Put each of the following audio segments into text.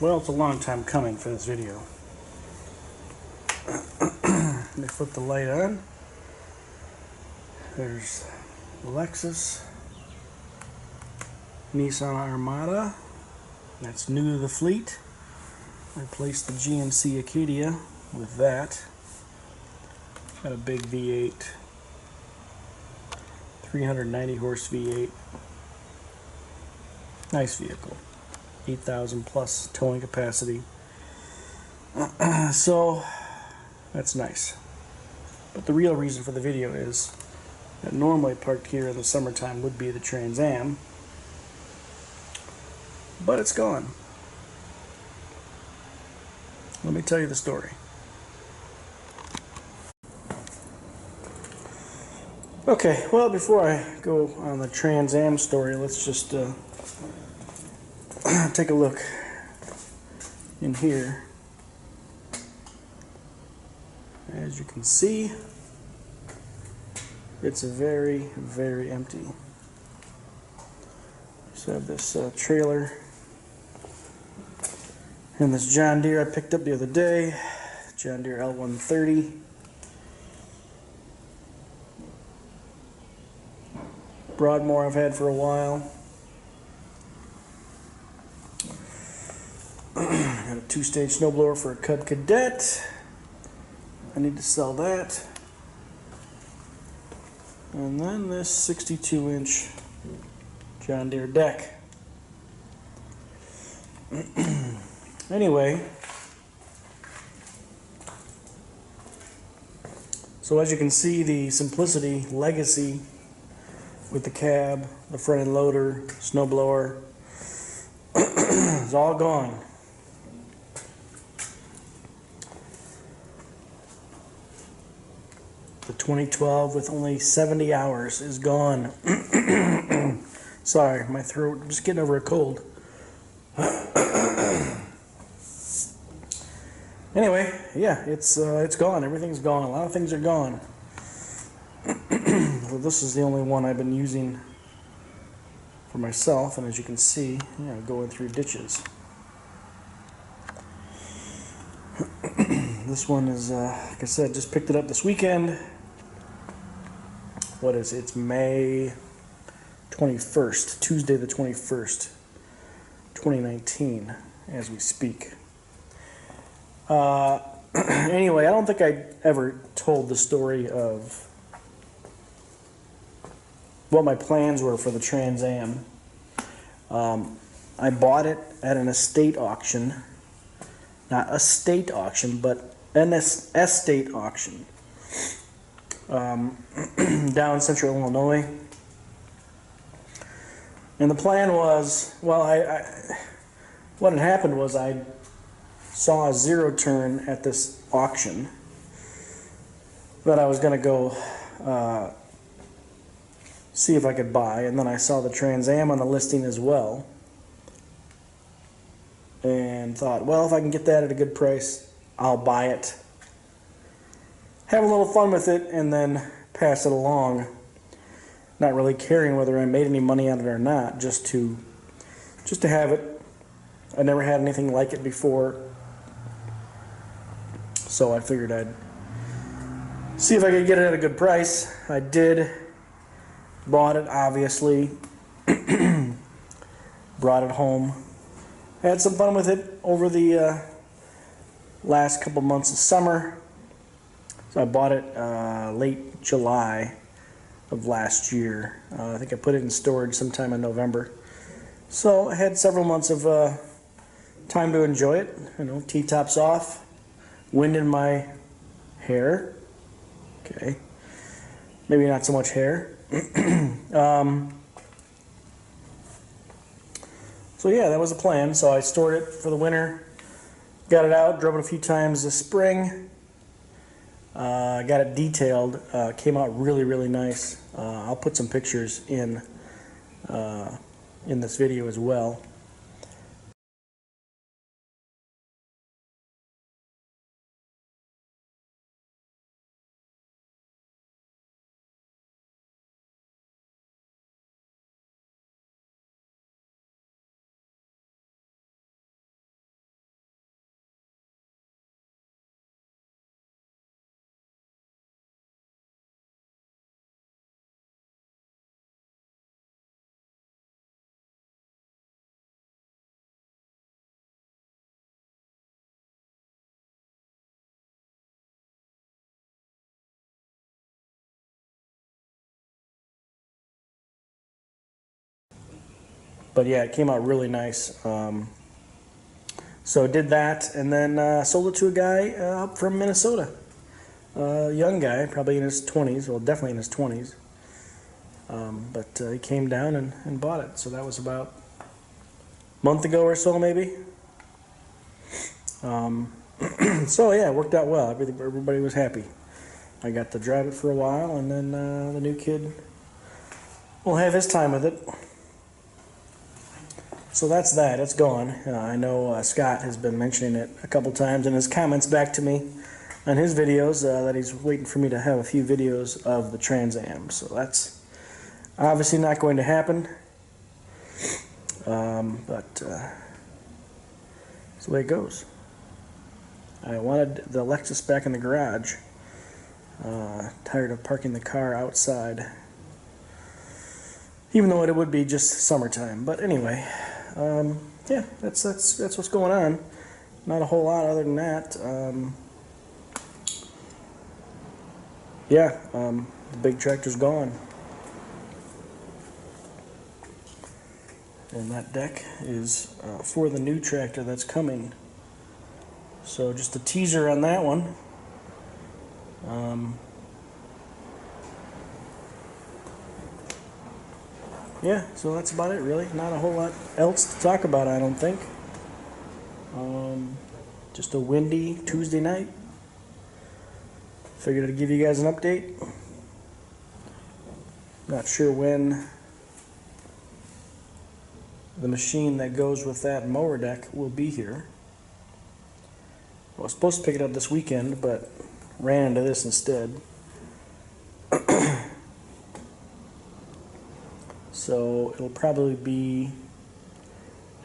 Well, it's a long time coming for this video. Let me flip the light on. There's Lexus Nissan Armada. That's new to the fleet. Replaced the GMC Acadia with that. Got a big V8, 390 horse V8. Nice vehicle. 8,000 plus towing capacity. So that's nice. But the real reason for the video is that normally parked here in the summertime would be the Trans Am, but it's gone. Let me tell you the story. Okay, well, before I go on the Trans Am story, let's just take a look in here. As you can see, it's very, very empty. So I have this trailer and this John Deere I picked up the other day, John Deere L130. Broadmoor I've had for a while. Got a 2-stage snowblower for a Cub Cadet. I need to sell that. And then this 62-inch John Deere deck. Anyway, so as you can see, the Simplicity Legacy with the cab, the front end loader, snowblower is all gone. The 2012 with only 70 hours is gone. Sorry, my throat, I'm just getting over a cold. Anyway, yeah, it's gone. Everything's gone. A lot of things are gone. Well, this is the only one I've been using for myself, and as you can see, going through ditches. This one is, like I said, just picked it up this weekend. What is it? It's May 21st, Tuesday the 21st, 2019, as we speak. Anyway, I don't think I ever told the story of what my plans were for the Trans Am. I bought it at an estate auction. Not a state auction, but an estate auction. Down Central Illinois. And the plan was, well, what had happened was I saw a zero turn at this auction that I was going to go see if I could buy, and then I saw the Trans Am on the listing as well, and thought, well, if I can get that at a good price, I'll buy it, have a little fun with it, and then pass it along, not really caring whether I made any money on it or not, just to have it. I never had anything like it before, so I figured I'd see if I could get it at a good price. I did. Bought it, obviously. Brought it home. Had some fun with it over the last couple months of summer. So I bought it late July of last year. I think I put it in storage sometime in November. So I had several months of time to enjoy it. T-tops off, wind in my hair. Okay, maybe not so much hair. So yeah, that was the plan. So I stored it for the winter, got it out, drove it a few times this spring, got it detailed, came out really, really nice. I'll put some pictures in this video as well. But yeah, it came out really nice. So did that, and then sold it to a guy up from Minnesota. Young guy, probably in his 20s, well, definitely in his 20s. But he came down and bought it. So that was about a month ago or so, maybe. So yeah, it worked out well. Everybody was happy. I got to drive it for a while, and then the new kid will have his time with it. So that's that. It's gone. I know Scott has been mentioning it a couple times in his comments back to me on his videos that he's waiting for me to have a few videos of the Trans Am. So that's obviously not going to happen. But that's the way it goes. I wanted the Lexus back in the garage. Tired of parking the car outside. Even though it would be just summertime. But anyway, yeah, that's what's going on. Not a whole lot other than that. Yeah, the big tractor's gone. And that deck is for the new tractor that's coming. So just a teaser on that one. Yeah, so that's about it really. Not a whole lot else to talk about, I don't think. Just a windy Tuesday night. Figured I'd give you guys an update. Not sure when the machine that goes with that mower deck will be here. I was supposed to pick it up this weekend, but ran into this instead. So it'll probably be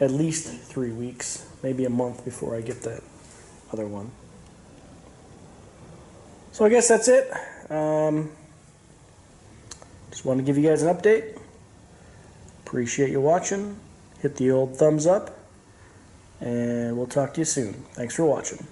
at least 3 weeks, maybe a month before I get that other one. So I guess that's it. Just wanted to give you guys an update. Appreciate you watching. Hit the old thumbs up, and we'll talk to you soon. Thanks for watching.